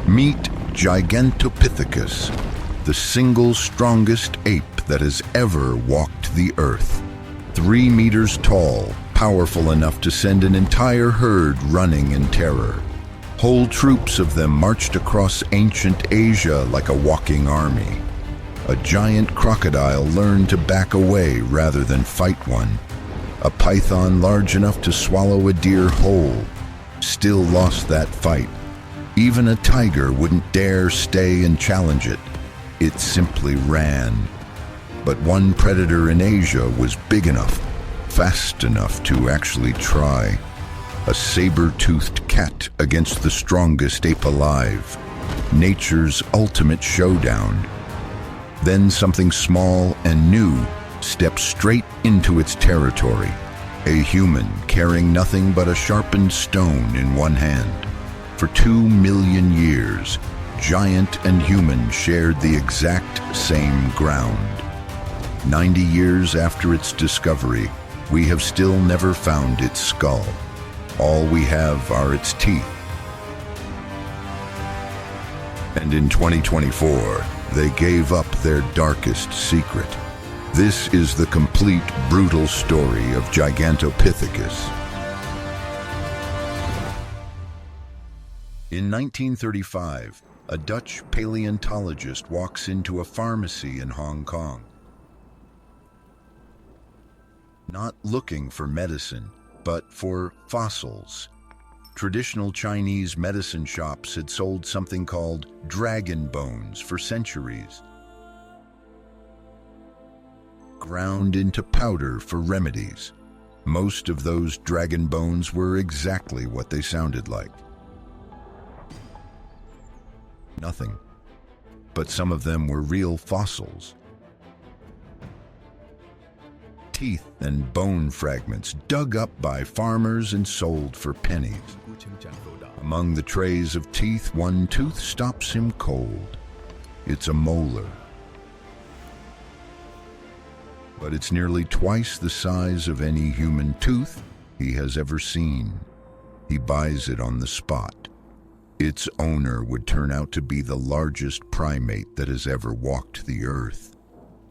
Meet Gigantopithecus, the single strongest ape that has ever walked the earth. 3 meters tall, powerful enough to send an entire herd running in terror. Whole troops of them marched across ancient Asia like a walking army. A giant crocodile learned to back away rather than fight one. A python large enough to swallow a deer whole still lost that fight. Even a tiger wouldn't dare stay and challenge it. It simply ran. But one predator in Asia was big enough, fast enough to actually try. A saber-toothed cat against the strongest ape alive. Nature's ultimate showdown. Then something small and new stepped straight into its territory. A human carrying nothing but a sharpened stone in one hand. For 2 million years, giant and human shared the exact same ground. 90 years after its discovery, we have still never found its skull. All we have are its teeth. And in 2024, they gave up their darkest secret. This is the complete, brutal story of Gigantopithecus. In 1935, a Dutch paleontologist walks into a pharmacy in Hong Kong. Not looking for medicine, but for fossils. Traditional Chinese medicine shops had sold something called dragon bones for centuries. Ground into powder for remedies. Most of those dragon bones were exactly what they sounded like. Nothing. But some of them were real fossils. Teeth and bone fragments dug up by farmers and sold for pennies. Among the trays of teeth, one tooth stops him cold. It's a molar. But it's nearly twice the size of any human tooth he has ever seen. He buys it on the spot. Its owner would turn out to be the largest primate that has ever walked the earth.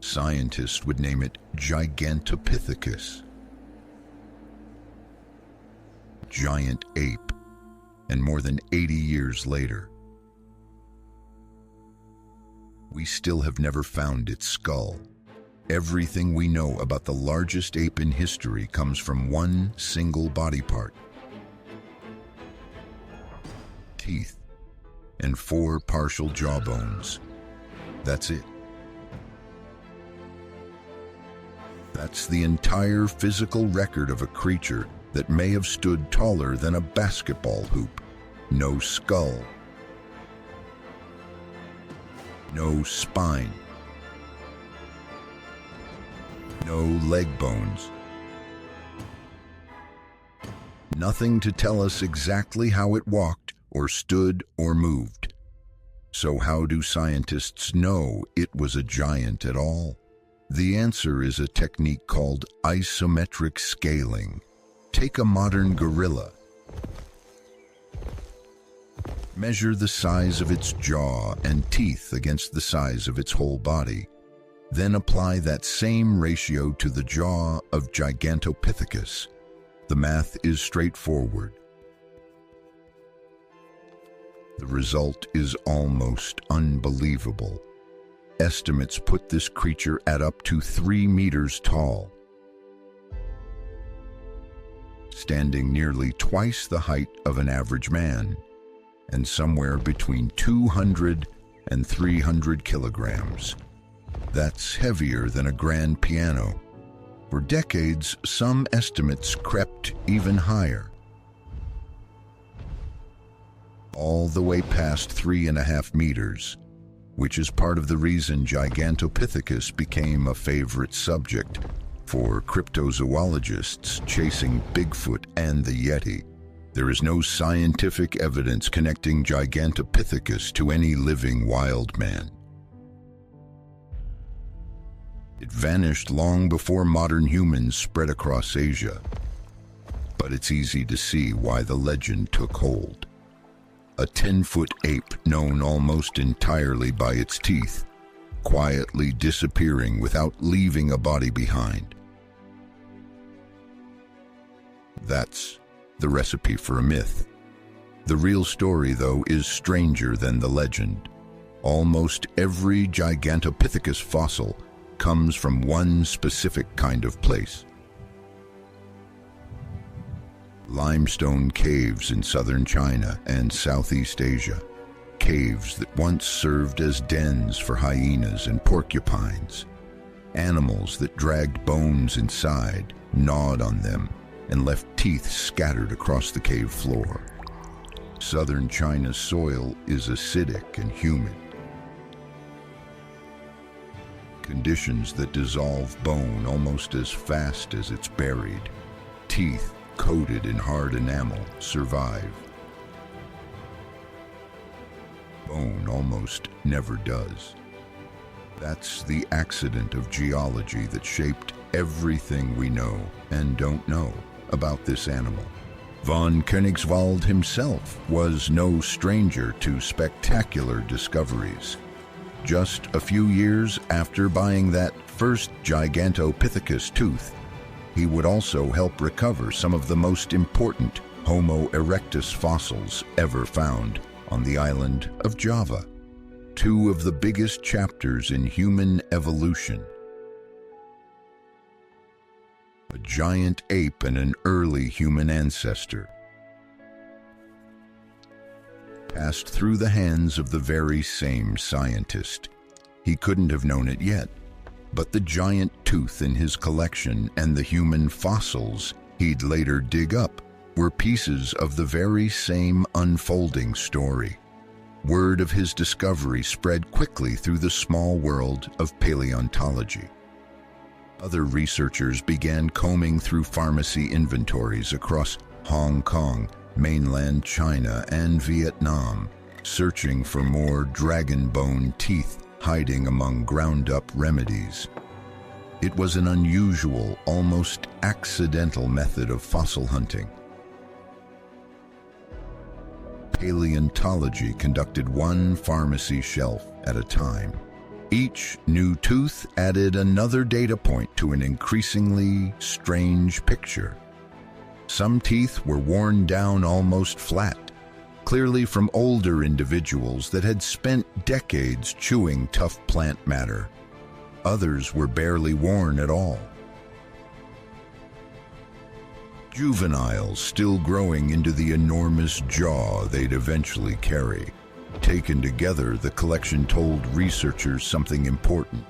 Scientists would name it Gigantopithecus. Giant ape. And more than 80 years later, we still have never found its skull. Everything we know about the largest ape in history comes from one single body part. Teeth and 4 partial jawbones. That's it. That's the entire physical record of a creature that may have stood taller than a basketball hoop. No skull. No spine. No leg bones. Nothing to tell us exactly how it walked or stood or moved. So how do scientists know it was a giant at all? The answer is a technique called isometric scaling. Take a modern gorilla. Measure the size of its jaw and teeth against the size of its whole body. Then apply that same ratio to the jaw of Gigantopithecus. The math is straightforward. The result is almost unbelievable. Estimates put this creature at up to 3 meters tall, standing nearly twice the height of an average man, and somewhere between 200 and 300 kilograms. That's heavier than a grand piano. For decades, some estimates crept even higher. All the way past 3.5 meters, which is part of the reason Gigantopithecus became a favorite subject for cryptozoologists chasing Bigfoot and the Yeti. There is no scientific evidence connecting Gigantopithecus to any living wild man. It vanished long before modern humans spread across Asia. But it's easy to see why the legend took hold. a 10-foot ape known almost entirely by its teeth, quietly disappearing without leaving a body behind. That's the recipe for a myth. The real story, though, is stranger than the legend. Almost every Gigantopithecus fossil comes from one specific kind of place. Limestone caves in southern China and Southeast Asia. Caves that once served as dens for hyenas and porcupines. Animals that dragged bones inside, gnawed on them, and left teeth scattered across the cave floor. Southern China's soil is acidic and humid. Conditions that dissolve bone almost as fast as it's buried. Teeth coated in hard enamel survive. Bone almost never does. That's the accident of geology that shaped everything we know and don't know about this animal. Von Königswald himself was no stranger to spectacular discoveries. Just a few years after buying that first Gigantopithecus tooth, he would also help recover some of the most important Homo erectus fossils ever found on the island of Java. Two of the biggest chapters in human evolution. A giant ape and an early human ancestor, passed through the hands of the very same scientist. He couldn't have known it yet, but the giant tooth in his collection and the human fossils he'd later dig up were pieces of the very same unfolding story. Word of his discovery spread quickly through the small world of paleontology. Other researchers began combing through pharmacy inventories across Hong Kong, mainland China, and Vietnam, searching for more dragon bone teeth hiding among ground-up remedies. It was an unusual, almost accidental method of fossil hunting. Paleontology conducted one pharmacy shelf at a time. Each new tooth added another data point to an increasingly strange picture. Some teeth were worn down almost flat, clearly from older individuals that had spent decades chewing tough plant matter. Others were barely worn at all. Juveniles still growing into the enormous jaw they'd eventually carry. Taken together, the collection told researchers something important.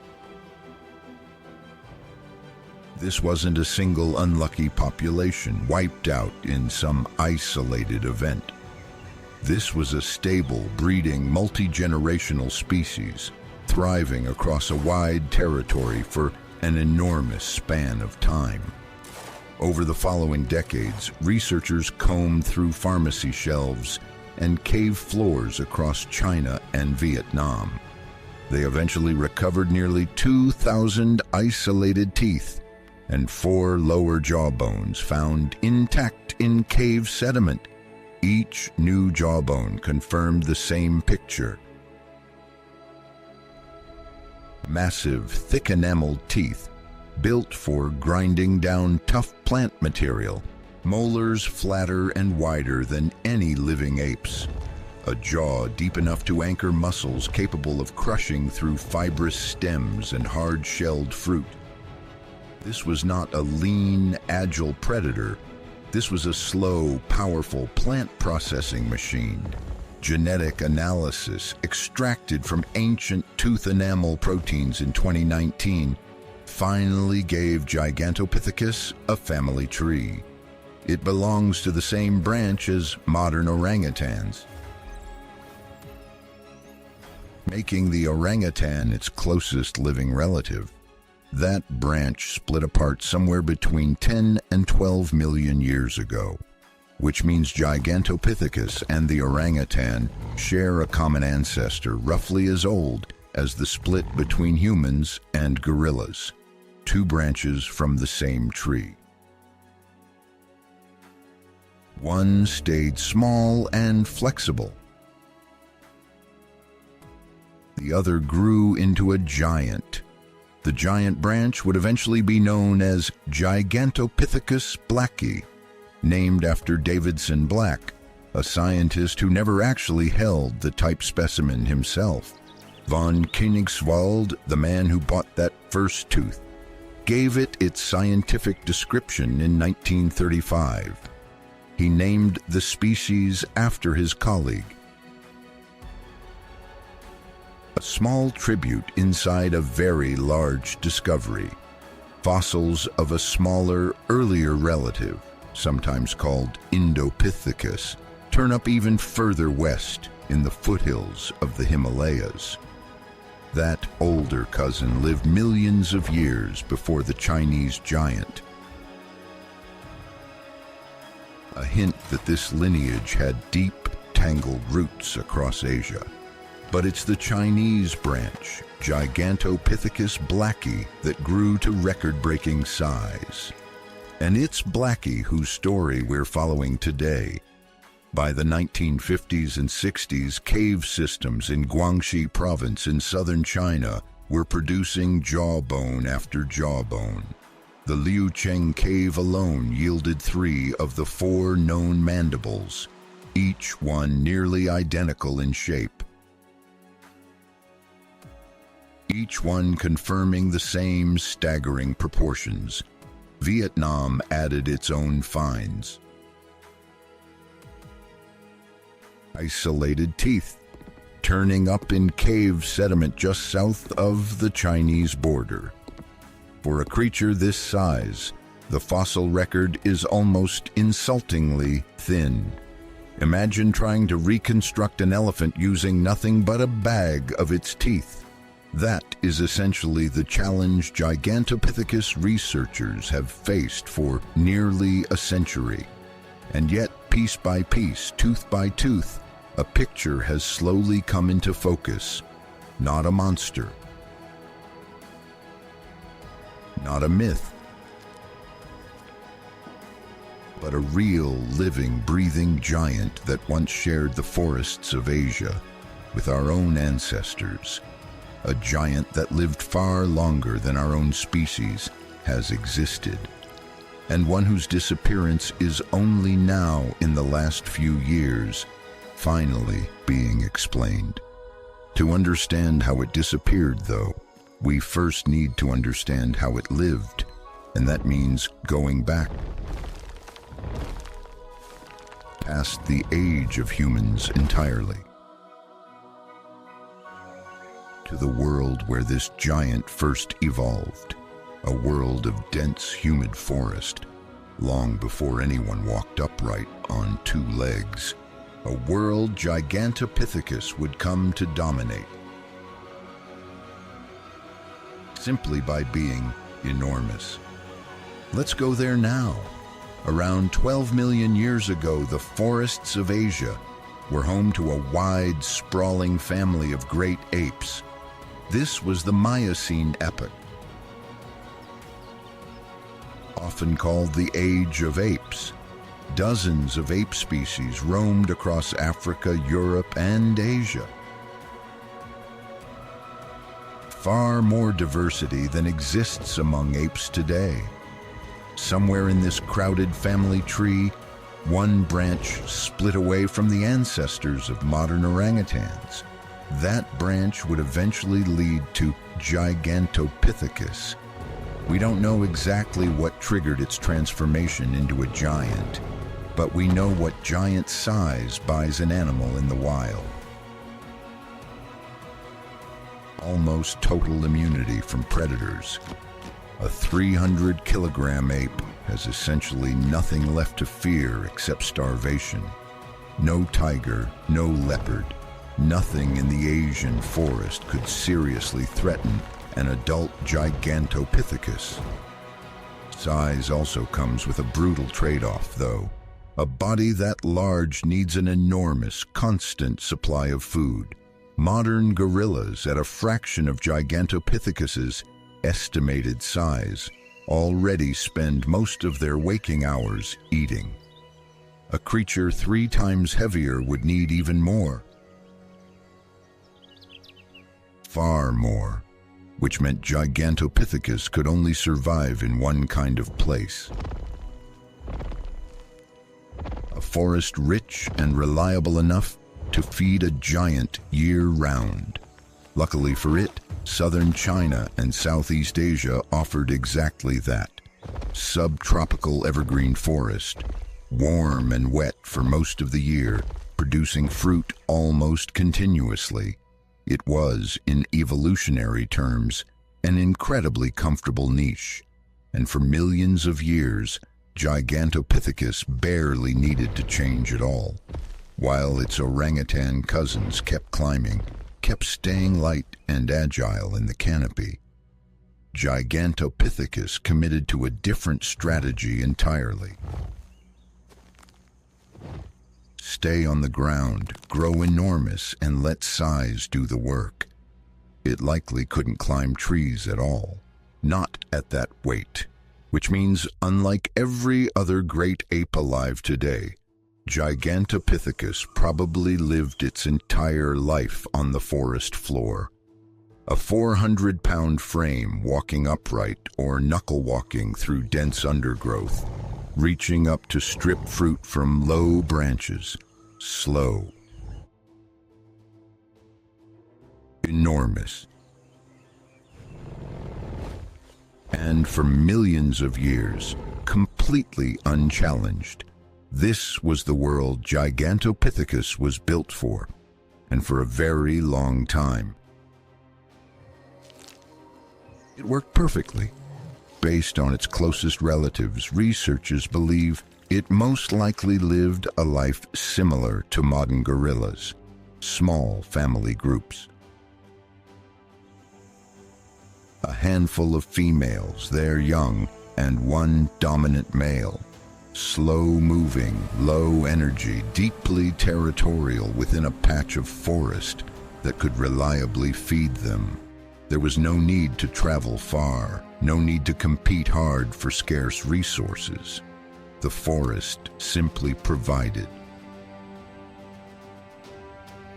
This wasn't a single unlucky population wiped out in some isolated event. This was a stable, breeding, multi-generational species, thriving across a wide territory for an enormous span of time. Over the following decades, researchers combed through pharmacy shelves and cave floors across China and Vietnam. They eventually recovered nearly 2,000 isolated teeth and 4 lower jawbones found intact in cave sediment. Each new jawbone confirmed the same picture. Massive, thick enameled teeth, built for grinding down tough plant material. Molars flatter and wider than any living ape's. A jaw deep enough to anchor muscles capable of crushing through fibrous stems and hard-shelled fruit. This was not a lean, agile predator. This was a slow, powerful plant processing machine. Genetic analysis extracted from ancient tooth enamel proteins in 2019 finally gave Gigantopithecus a family tree. It belongs to the same branch as modern orangutans, making the orangutan its closest living relative. That branch split apart somewhere between 10 and 12 million years ago, which means Gigantopithecus and the orangutan share a common ancestor roughly as old as the split between humans and gorillas, 2 branches from the same tree. One stayed small and flexible, The other grew into a giant. The giant branch would eventually be known as Gigantopithecus blacki, named after Davidson Black, a scientist who never actually held the type specimen himself. Von Koenigswald, the man who bought that first tooth, gave it its scientific description in 1935. He named the species after his colleague. A small tribute inside a very large discovery. Fossils of a smaller, earlier relative, sometimes called Indopithecus, turn up even further west in the foothills of the Himalayas. That older cousin lived millions of years before the Chinese giant. A hint that this lineage had deep, tangled roots across Asia. But it's the Chinese branch, Gigantopithecus blacki, that grew to record-breaking size. And it's blacki whose story we're following today. By the 1950s and 60s, cave systems in Guangxi province in southern China were producing jawbone after jawbone. The Liucheng cave alone yielded 3 of the 4 known mandibles, each one nearly identical in shape. Each one confirming the same staggering proportions. Vietnam added its own finds. Isolated teeth, turning up in cave sediment just south of the Chinese border. For a creature this size, the fossil record is almost insultingly thin. Imagine trying to reconstruct an elephant using nothing but a bag of its teeth. That is essentially the challenge Gigantopithecus researchers have faced for nearly a century. And yet, piece by piece, tooth by tooth, a picture has slowly come into focus. Not a monster. Not a myth. But a real, living, breathing giant that once shared the forests of Asia with our own ancestors. A giant that lived far longer than our own species has existed, and one whose disappearance is only now, in the last few years, finally being explained. To understand how it disappeared, though, we first need to understand how it lived, and that means going back past the age of humans entirely, to the world where this giant first evolved, a world of dense, humid forest, long before anyone walked upright on 2 legs, a world Gigantopithecus would come to dominate, simply by being enormous. Let's go there now. Around 12 million years ago, the forests of Asia were home to a wide, sprawling family of great apes. This was the Miocene epoch, often called the Age of Apes. Dozens of ape species roamed across Africa, Europe, and Asia. Far more diversity than exists among apes today. Somewhere in this crowded family tree, one branch split away from the ancestors of modern orangutans. That branch would eventually lead to Gigantopithecus. We don't know exactly what triggered its transformation into a giant, but we know what giant size buys an animal in the wild. Almost total immunity from predators. A 300-kilogram ape has essentially nothing left to fear except starvation. No tiger, no leopard, nothing in the Asian forest could seriously threaten an adult Gigantopithecus. Size also comes with a brutal trade-off, though. A body that large needs an enormous, constant supply of food. Modern gorillas, at a fraction of Gigantopithecus's estimated size, already spend most of their waking hours eating. A creature 3 times heavier would need even more. far more, which meant Gigantopithecus could only survive in one kind of place. A forest rich and reliable enough to feed a giant year-round. Luckily for it, southern China and Southeast Asia offered exactly that. Subtropical evergreen forest, warm and wet for most of the year, producing fruit almost continuously. It was, in evolutionary terms, an incredibly comfortable niche, and for millions of years, Gigantopithecus barely needed to change at all, while its orangutan cousins kept climbing, kept staying light and agile in the canopy. Gigantopithecus committed to a different strategy entirely. Stay on the ground, grow enormous, and let size do the work. It likely couldn't climb trees at all, not at that weight, which means, unlike every other great ape alive today, Gigantopithecus probably lived its entire life on the forest floor. A 400-pound frame walking upright or knuckle-walking through dense undergrowth, reaching up to strip fruit from low branches, slow. Enormous. And for millions of years, completely unchallenged. This was the world Gigantopithecus was built for, and for a very long time. It worked perfectly. Based on its closest relatives, researchers believe it most likely lived a life similar to modern gorillas, small family groups. A handful of females, their young, and one dominant male. Slow-moving, low-energy, deeply territorial within a patch of forest that could reliably feed them. There was no need to travel far, no need to compete hard for scarce resources. The forest simply provided.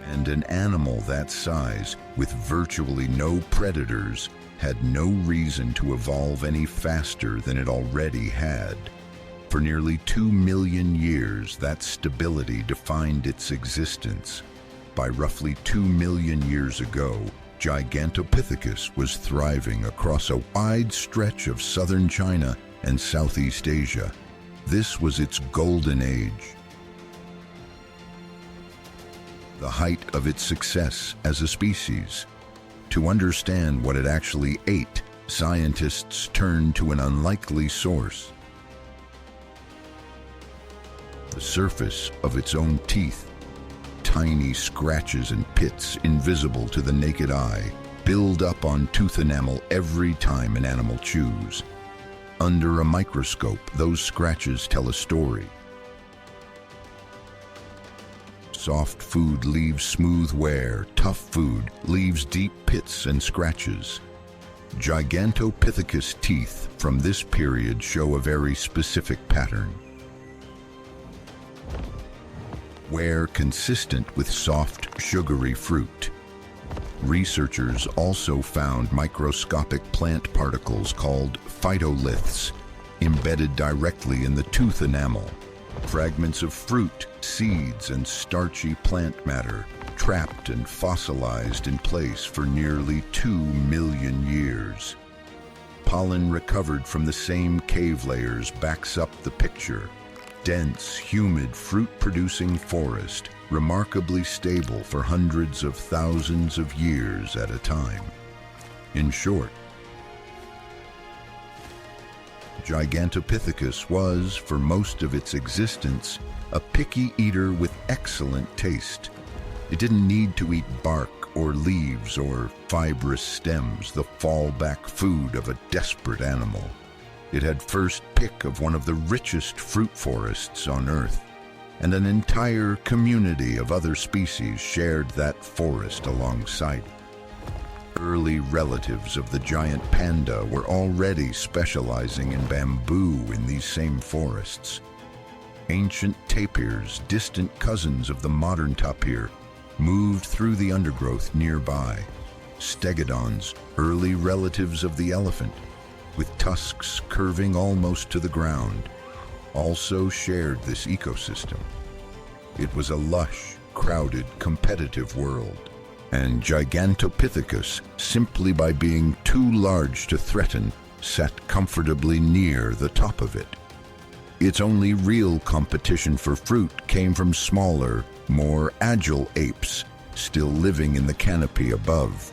And an animal that size, with virtually no predators, had no reason to evolve any faster than it already had. For nearly 2 million years, that stability defined its existence. By roughly 2 million years ago, Gigantopithecus was thriving across a wide stretch of southern China and Southeast Asia. This was its golden age. The height of its success as a species. To understand what it actually ate, scientists turned to an unlikely source. The surface of its own teeth. Tiny scratches and pits, invisible to the naked eye, build up on tooth enamel every time an animal chews. Under a microscope, those scratches tell a story. Soft food leaves smooth wear, tough food leaves deep pits and scratches. Gigantopithecus teeth from this period show a very specific pattern. Wear consistent with soft, sugary fruit. Researchers also found microscopic plant particles called phytoliths embedded directly in the tooth enamel. Fragments of fruit, seeds, and starchy plant matter trapped and fossilized in place for nearly 2 million years. Pollen recovered from the same cave layers backs up the picture. Dense, humid, fruit-producing forest, remarkably stable for hundreds of thousands of years at a time. In short, Gigantopithecus was, for most of its existence, a picky eater with excellent taste. It didn't need to eat bark or leaves or fibrous stems, the fallback food of a desperate animal. It had first pick of one of the richest fruit forests on Earth, and an entire community of other species shared that forest alongside it. Early relatives of the giant panda were already specializing in bamboo in these same forests. Ancient tapirs, distant cousins of the modern tapir, moved through the undergrowth nearby. stegodons, early relatives of the elephant, with tusks curving almost to the ground, also shared this ecosystem. It was a lush, crowded, competitive world, and Gigantopithecus, simply by being too large to threaten, sat comfortably near the top of it. Its only real competition for fruit came from smaller, more agile apes, still living in the canopy above.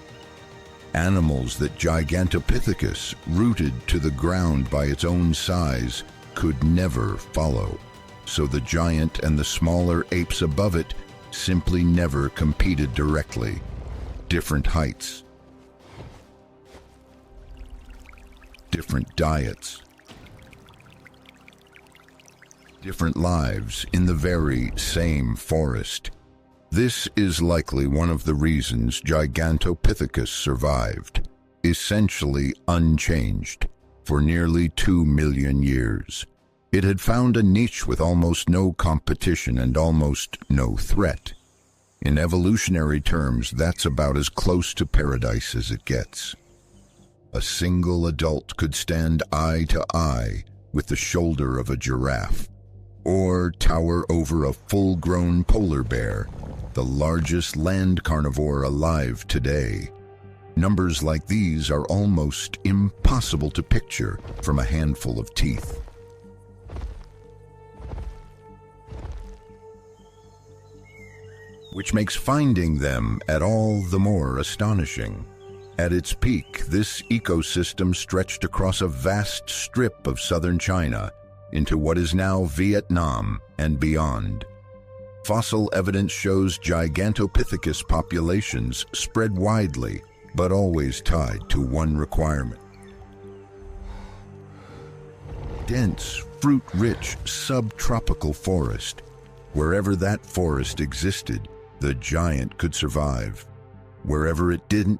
Animals that Gigantopithecus, rooted to the ground by its own size, could never follow, so the giant and the smaller apes above it simply never competed directly. Different heights, different diets, different lives in the very same forest. This is likely one of the reasons Gigantopithecus survived, essentially unchanged, for nearly 2 million years. It had found a niche with almost no competition and almost no threat. In evolutionary terms, that's about as close to paradise as it gets. A single adult could stand eye to eye with the shoulder of a giraffe, or tower over a full-grown polar bear, the largest land carnivore alive today. Numbers like these are almost impossible to picture from a handful of teeth. Which makes finding them at all the more astonishing. At its peak, this ecosystem stretched across a vast strip of southern China into what is now Vietnam and beyond. Fossil evidence shows Gigantopithecus populations spread widely, but always tied to one requirement: dense, fruit-rich, subtropical forest. Wherever that forest existed, the giant could survive. Wherever it didn't,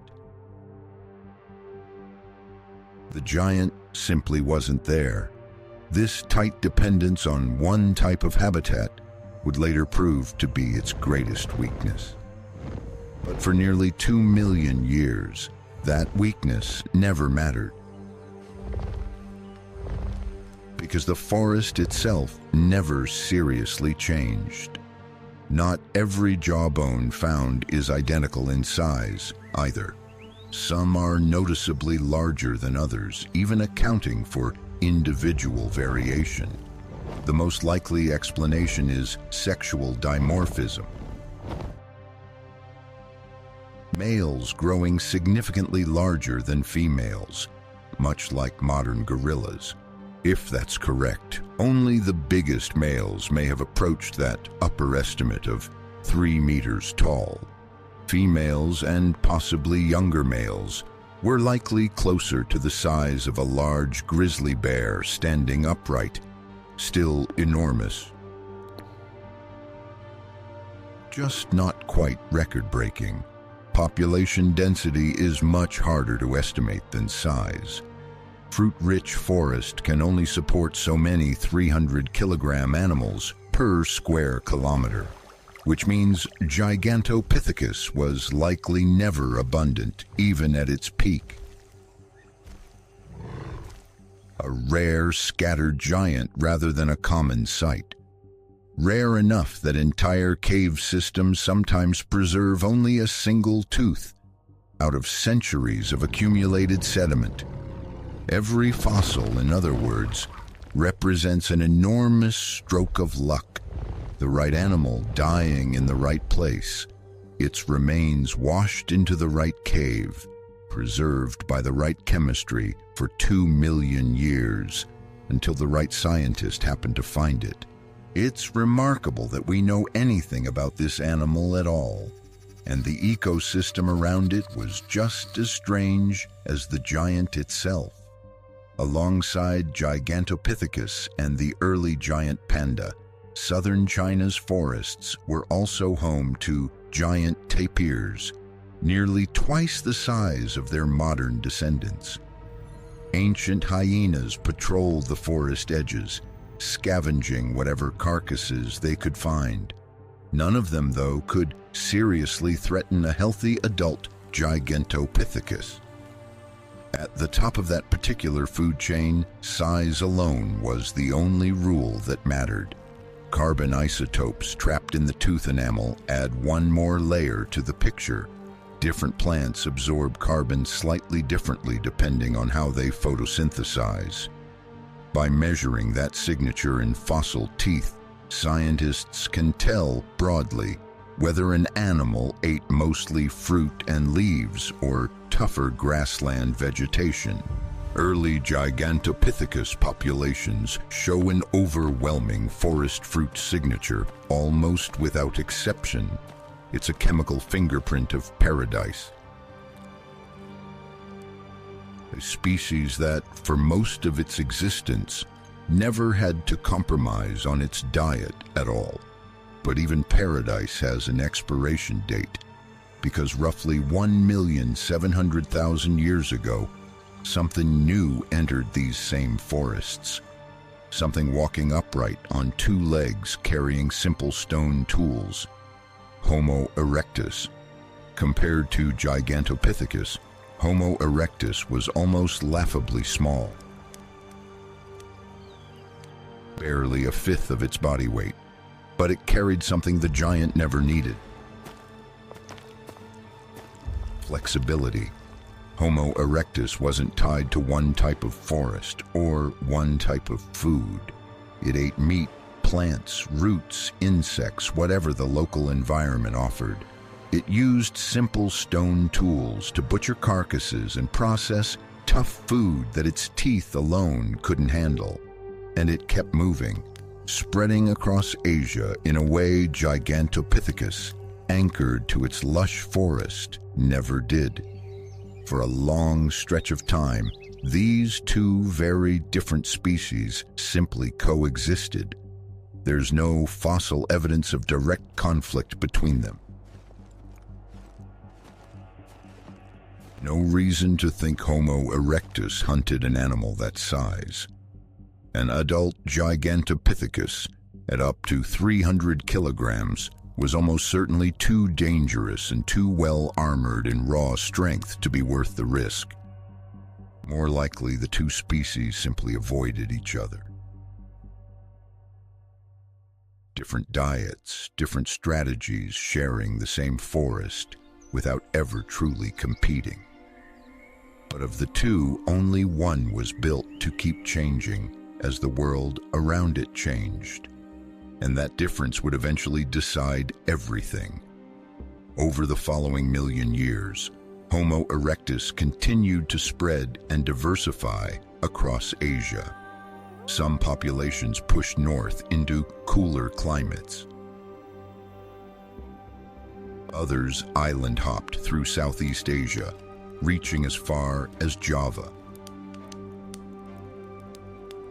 the giant simply wasn't there. This tight dependence on one type of habitat would later prove to be its greatest weakness. But for nearly 2 million years, that weakness never mattered, because the forest itself never seriously changed. Not every jawbone found is identical in size, either. Some are noticeably larger than others, even accounting for individual variation. The most likely explanation is sexual dimorphism. Males growing significantly larger than females, much like modern gorillas. If that's correct, only the biggest males may have approached that upper estimate of 3 meters tall. Females, and possibly younger males, were likely closer to the size of a large grizzly bear standing upright, still enormous. Just not quite record-breaking. Population density is much harder to estimate than size. Fruit-rich forest can only support so many 300-kilogram animals per square kilometer, which means Gigantopithecus was likely never abundant, even at its peak. A rare, scattered giant rather than a common sight. Rare enough that entire cave systems sometimes preserve only a single tooth out of centuries of accumulated sediment. Every fossil, in other words, represents an enormous stroke of luck. The right animal dying in the right place, its remains washed into the right cave, preserved by the right chemistry for 2 million years, until the right scientist happened to find it. It's remarkable that we know anything about this animal at all, and the ecosystem around it was just as strange as the giant itself. Alongside Gigantopithecus and the early giant panda, southern China's forests were also home to giant tapirs, nearly twice the size of their modern descendants. Ancient hyenas patrolled the forest edges, scavenging whatever carcasses they could find. None of them, though, could seriously threaten a healthy adult Gigantopithecus. At the top of that particular food chain, size alone was the only rule that mattered. Carbon isotopes trapped in the tooth enamel add one more layer to the picture. Different plants absorb carbon slightly differently depending on how they photosynthesize. By measuring that signature in fossil teeth, scientists can tell broadly whether an animal ate mostly fruit and leaves or tougher grassland vegetation. Early Gigantopithecus populations show an overwhelming forest fruit signature almost without exception. It's a chemical fingerprint of paradise. A species that, for most of its existence, never had to compromise on its diet at all. But even paradise has an expiration date, because roughly 1,700,000 years ago, something new entered these same forests. Something walking upright on two legs carrying simple stone tools. Homo erectus. Compared to Gigantopithecus, Homo erectus was almost laughably small. Barely a fifth of its body weight, but it carried something the giant never needed. Flexibility. Homo erectus wasn't tied to one type of forest or one type of food. It ate meat, plants, roots, insects, whatever the local environment offered. It used simple stone tools to butcher carcasses and process tough food that its teeth alone couldn't handle. And it kept moving, spreading across Asia in a way Gigantopithecus, anchored to its lush forest, never did. For a long stretch of time, these two very different species simply coexisted. There's no fossil evidence of direct conflict between them. No reason to think Homo erectus hunted an animal that size. An adult Gigantopithecus, at up to 300 kilograms, was almost certainly too dangerous and too well armored in raw strength to be worth the risk. More likely, the two species simply avoided each other. Different diets, different strategies, sharing the same forest without ever truly competing. But of the two, only one was built to keep changing as the world around it changed. And that difference would eventually decide everything. Over the following million years, Homo erectus continued to spread and diversify across Asia. Some populations pushed north into cooler climates. Others island hopped through Southeast Asia, reaching as far as Java.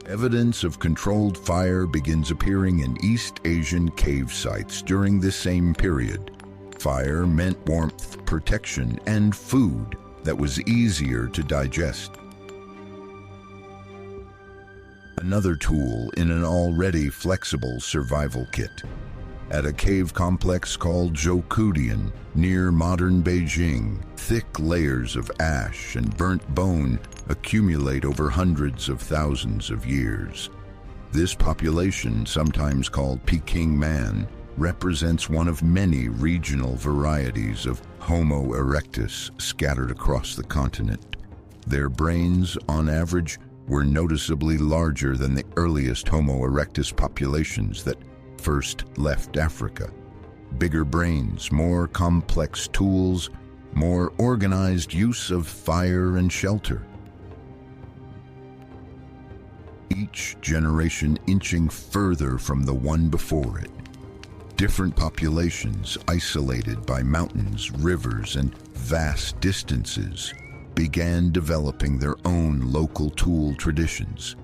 Evidence of controlled fire begins appearing in East Asian cave sites during this same period. Fire meant warmth, protection, and food that was easier to digest. Another tool in an already flexible survival kit. At a cave complex called Zhoukoudian, near modern Beijing, thick layers of ash and burnt bone accumulate over hundreds of thousands of years. This population, sometimes called Peking man, represents one of many regional varieties of Homo erectus scattered across the continent. Their brains, on average, were noticeably larger than the earliest Homo erectus populations that first left Africa. Bigger brains, more complex tools, more organized use of fire and shelter. Each generation inching further from the one before it. Different populations, isolated by mountains, rivers, and vast distances, began developing their own local tool traditions.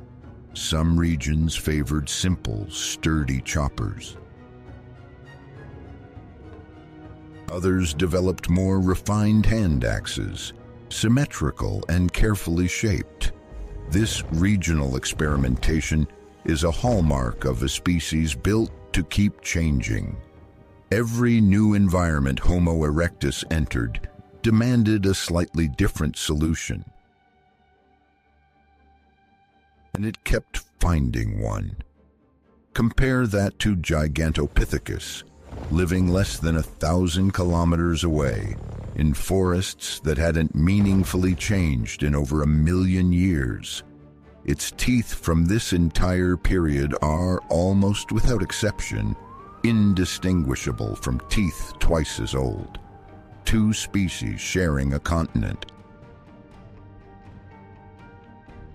Some regions favored simple, sturdy choppers. Others developed more refined hand axes, symmetrical and carefully shaped. This regional experimentation is a hallmark of a species built to keep changing. Every new environment Homo erectus entered demanded a slightly different solution. And it kept finding one. Compare that to Gigantopithecus, living less than 1,000 kilometers away, in forests that hadn't meaningfully changed in over 1 million years. Its teeth from this entire period are, almost without exception, indistinguishable from teeth twice as old. Two species sharing a continent.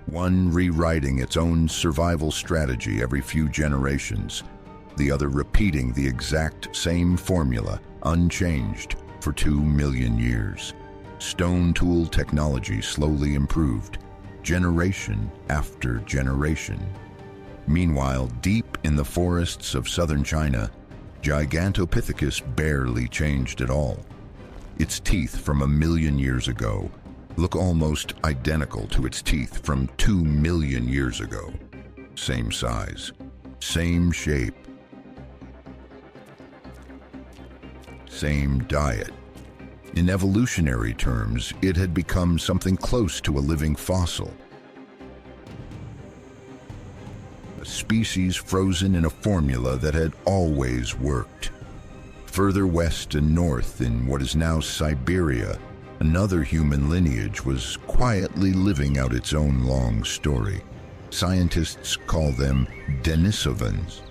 One rewriting its own survival strategy every few generations, the other repeating the exact same formula, unchanged, for 2 million years. Stone tool technology slowly improved, generation after generation. Meanwhile, deep in the forests of southern China, Gigantopithecus barely changed at all. Its teeth from 1 million years ago look almost identical to its teeth from 2 million years ago. Same size, same shape, same diet. In evolutionary terms, it had become something close to a living fossil. A species frozen in a formula that had always worked. Further west and north in what is now Siberia, another human lineage was quietly living out its own long story. Scientists call them Denisovans.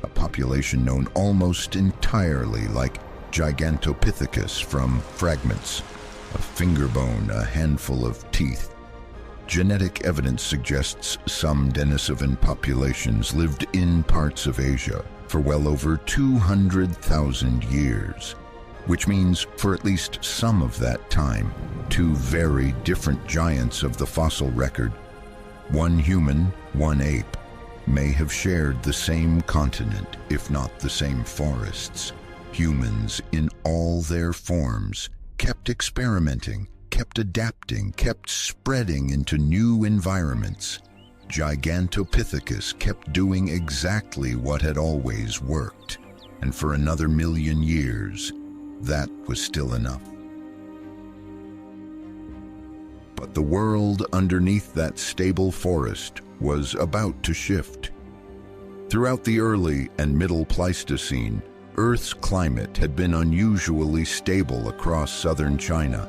A population known almost entirely like Gigantopithecus from Fragments, a finger bone, a handful of teeth. Genetic evidence suggests some Denisovan populations lived in parts of Asia for well over 200,000 years, which means for at least some of that time, two very different giants of the fossil record, one human, one ape, may have shared the same continent, if not the same forests. Humans, in all their forms, kept experimenting, kept adapting, kept spreading into new environments. Gigantopithecus kept doing exactly what had always worked, and for another 1 million years, that was still enough. But the world underneath that stable forest was about to shift. Throughout the early and middle Pleistocene, Earth's climate had been unusually stable across southern China.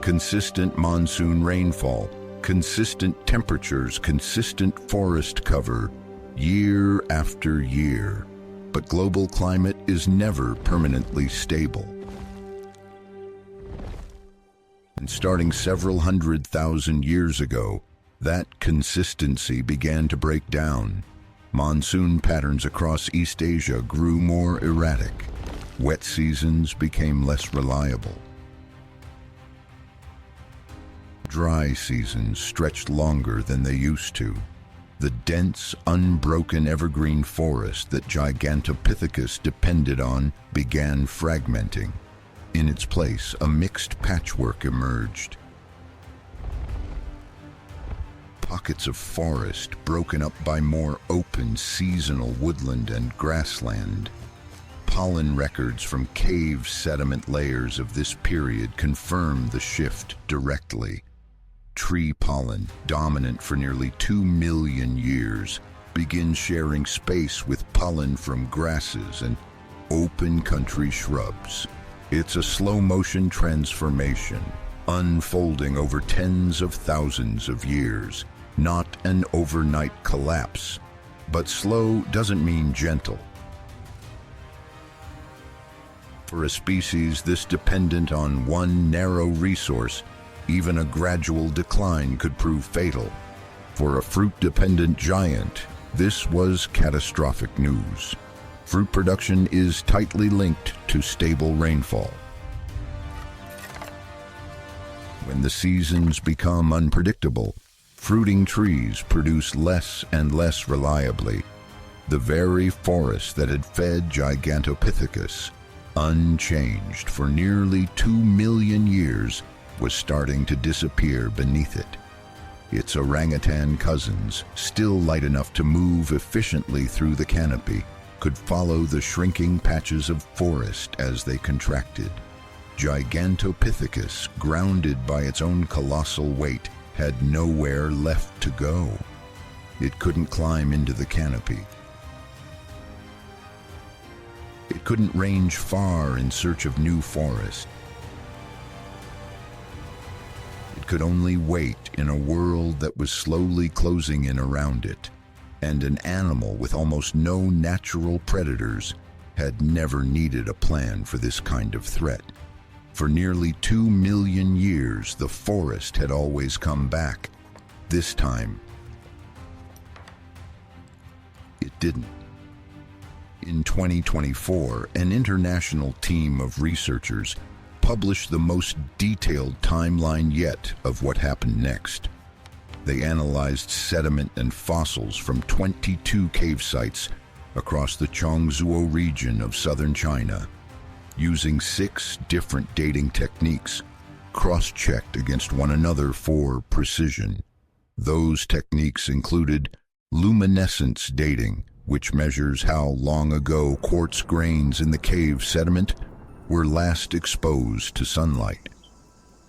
Consistent monsoon rainfall, consistent temperatures, consistent forest cover, year after year. But global climate is never permanently stable. And starting several 100,000 years ago, that consistency began to break down. Monsoon patterns across East Asia grew more erratic. Wet seasons became less reliable. Dry seasons stretched longer than they used to. The dense, unbroken evergreen forest that Gigantopithecus depended on began fragmenting. In its place, a mixed patchwork emerged. Pockets of forest broken up by more open, seasonal woodland and grassland. Pollen records from cave sediment layers of this period confirm the shift directly. Tree pollen, dominant for nearly 2 million years, begins sharing space with pollen from grasses and open country shrubs. It's a slow-motion transformation, unfolding over tens of thousands of years, not an overnight collapse. But slow doesn't mean gentle. For a species this dependent on one narrow resource, even a gradual decline could prove fatal. For a fruit-dependent giant, this was catastrophic news. Fruit production is tightly linked to stable rainfall. When the seasons become unpredictable, fruiting trees produce less and less reliably. The very forest that had fed Gigantopithecus, unchanged for nearly 2 million years, was starting to disappear beneath it. Its orangutan cousins, still light enough to move efficiently through the canopy, could follow the shrinking patches of forest as they contracted. Gigantopithecus, grounded by its own colossal weight, had nowhere left to go. It couldn't climb into the canopy. It couldn't range far in search of new forest. It could only wait in a world that was slowly closing in around it, and an animal with almost no natural predators had never needed a plan for this kind of threat. For nearly 2 million years, the forest had always come back. This time, it didn't. In 2024, an international team of researchers published the most detailed timeline yet of what happened next. They analyzed sediment and fossils from 22 cave sites across the Chongzuo region of southern China, using 6 different dating techniques, cross-checked against one another for precision. Those techniques included luminescence dating, which measures how long ago quartz grains in the cave sediment were last exposed to sunlight,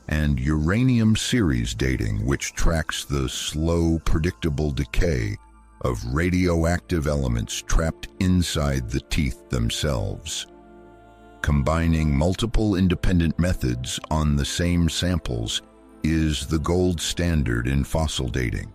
and uranium series dating, which tracks the slow, predictable decay of radioactive elements trapped inside the teeth themselves. Combining multiple independent methods on the same samples is the gold standard in fossil dating.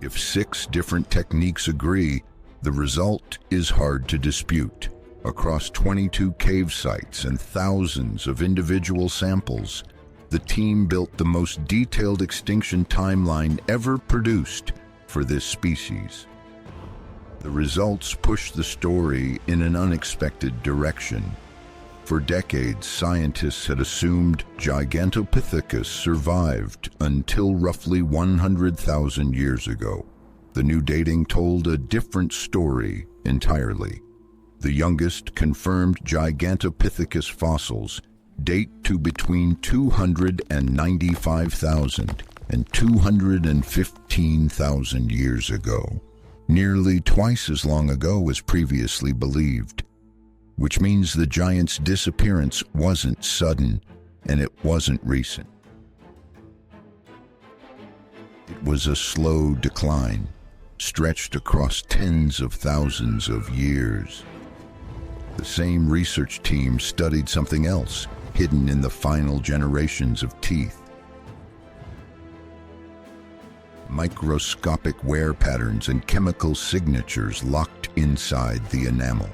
If 6 different techniques agree, the result is hard to dispute. Across 22 cave sites and thousands of individual samples, the team built the most detailed extinction timeline ever produced for this species. The results pushed the story in an unexpected direction. For decades, scientists had assumed Gigantopithecus survived until roughly 100,000 years ago. The new dating told a different story entirely. The youngest confirmed Gigantopithecus fossils date to between 295,000 and 215,000 years ago, nearly twice as long ago as previously believed, which means the giant's disappearance wasn't sudden and it wasn't recent. It was a slow decline, stretched across tens of thousands of years. The same research team studied something else hidden in the final generations of teeth. Microscopic wear patterns and chemical signatures locked inside the enamel.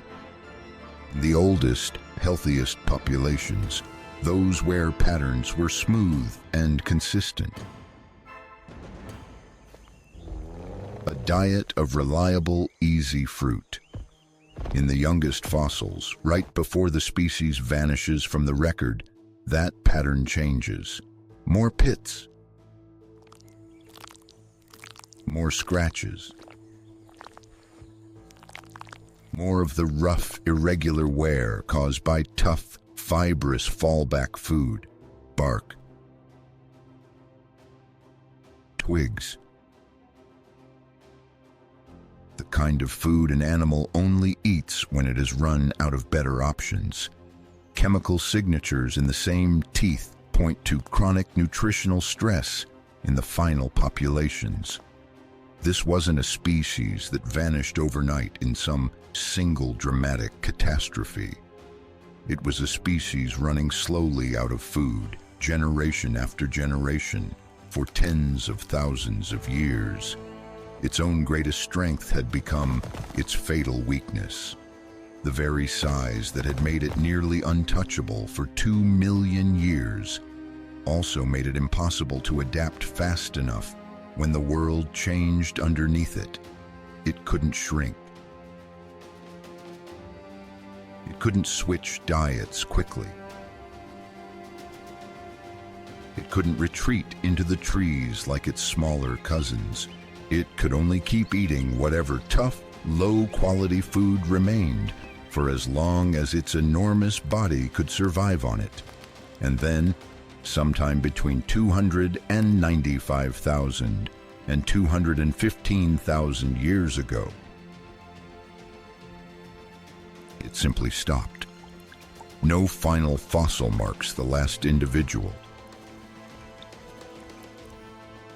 The oldest, healthiest populations, those wear patterns were smooth and consistent. A diet of reliable, easy fruit. In the youngest fossils, right before the species vanishes from the record, that pattern changes. More pits, more scratches, more of the rough, irregular wear caused by tough, fibrous fallback food, bark, twigs. The kind of food an animal only eats when it has run out of better options. Chemical signatures in the same teeth point to chronic nutritional stress in the final populations. This wasn't a species that vanished overnight in some single dramatic catastrophe. It was a species running slowly out of food, generation after generation, for tens of thousands of years. Its own greatest strength had become its fatal weakness. The very size that had made it nearly untouchable for 2 million years also made it impossible to adapt fast enough when the world changed underneath it. It couldn't shrink. It couldn't switch diets quickly. It couldn't retreat into the trees like its smaller cousins. It could only keep eating whatever tough, low-quality food remained for as long as its enormous body could survive on it. And then, sometime between 295,000 and 215,000 years ago, It simply stopped. No final fossil marks the last individual.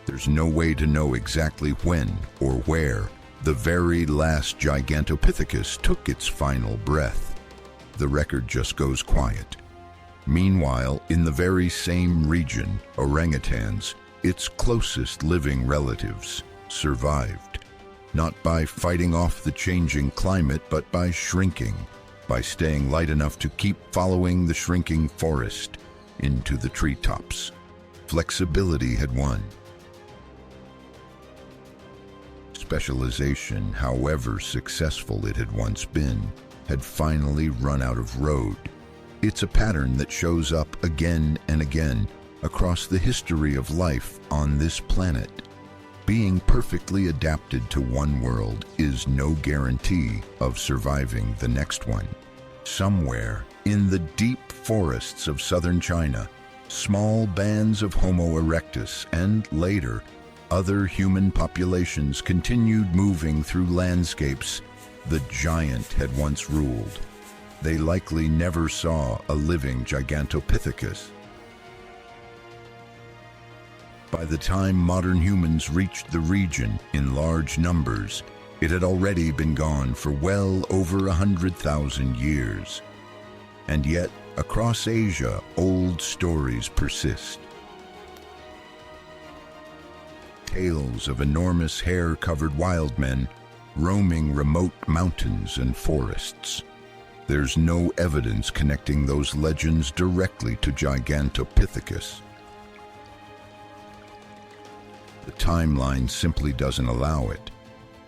There's no way to know exactly when or where the very last Gigantopithecus took its final breath. The record just goes quiet. Meanwhile, in the very same region, orangutans, its closest living relatives, survived. Not by fighting off the changing climate, but by shrinking, by staying light enough to keep following the shrinking forest into the treetops. Flexibility had won. Specialization, however successful it had once been, had finally run out of road. It's a pattern that shows up again and again across the history of life on this planet. Being perfectly adapted to one world is no guarantee of surviving the next one. Somewhere in the deep forests of southern China, small bands of Homo erectus and later other human populations continued moving through landscapes the giant had once ruled. They likely never saw a living Gigantopithecus. By the time modern humans reached the region in large numbers, it had already been gone for well over 100,000 years. And yet, across Asia, old stories persist. Tales of enormous hair-covered wild men roaming remote mountains and forests. There's no evidence connecting those legends directly to Gigantopithecus. The timeline simply doesn't allow it,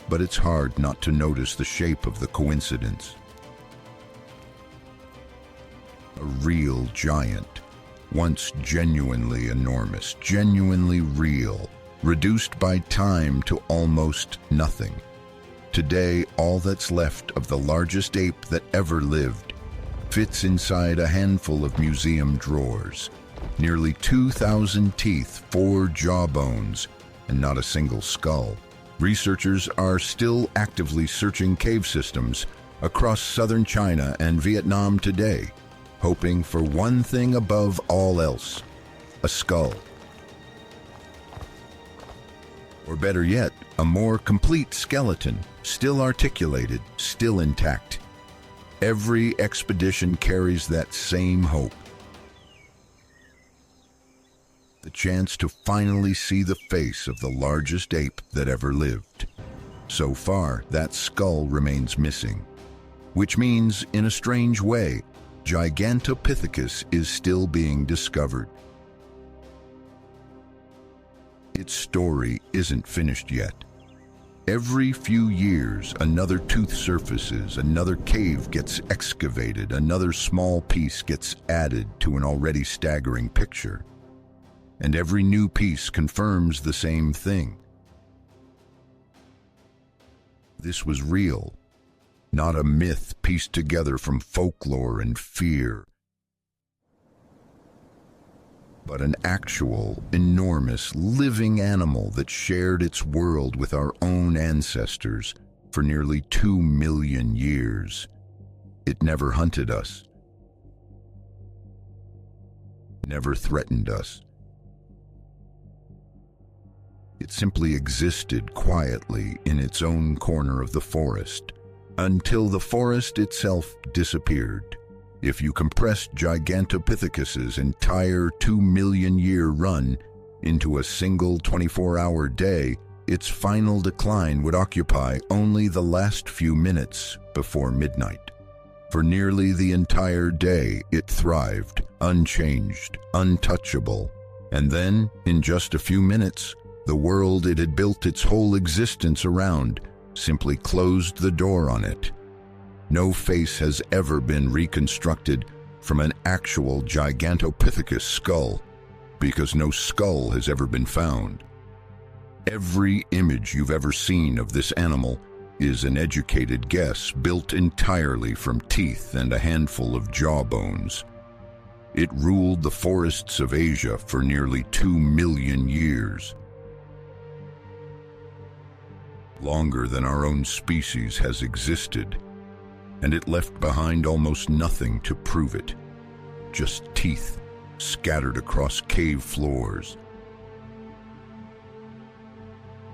but it's hard not to notice the shape of the coincidence. A real giant, once genuinely enormous, genuinely real, reduced by time to almost nothing. Today, all that's left of the largest ape that ever lived fits inside a handful of museum drawers. Nearly 2,000 teeth, 4 jawbones, and not a single skull. Researchers are still actively searching cave systems across southern China and Vietnam today, hoping for one thing above all else: a skull. Or better yet, a more complete skeleton, still articulated, still intact. Every expedition carries that same hope. The chance to finally see the face of the largest ape that ever lived. So far, that skull remains missing, which means, in a strange way, Gigantopithecus is still being discovered. Its story isn't finished yet. Every few years, another tooth surfaces, another cave gets excavated, another small piece gets added to an already staggering picture. And every new piece confirms the same thing. This was real, not a myth pieced together from folklore and fear, but an actual, enormous, living animal that shared its world with our own ancestors for nearly 2 million years. It never hunted us, never threatened us. It simply existed quietly in its own corner of the forest, until the forest itself disappeared. If you compressed Gigantopithecus's entire 2 million year run into a single 24-hour day, its final decline would occupy only the last few minutes before midnight. For nearly the entire day, it thrived, unchanged, untouchable. And then, in just a few minutes, the world it had built its whole existence around simply closed the door on it. No face has ever been reconstructed from an actual Gigantopithecus skull, because no skull has ever been found. Every image you've ever seen of this animal is an educated guess built entirely from teeth and a handful of jawbones. It ruled the forests of Asia for nearly 2 million years. Longer than our own species has existed. and it left behind almost nothing to prove it. Just teeth scattered across cave floors.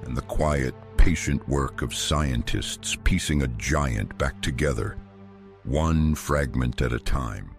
And the quiet, patient work of scientists piecing a giant back together, one fragment at a time.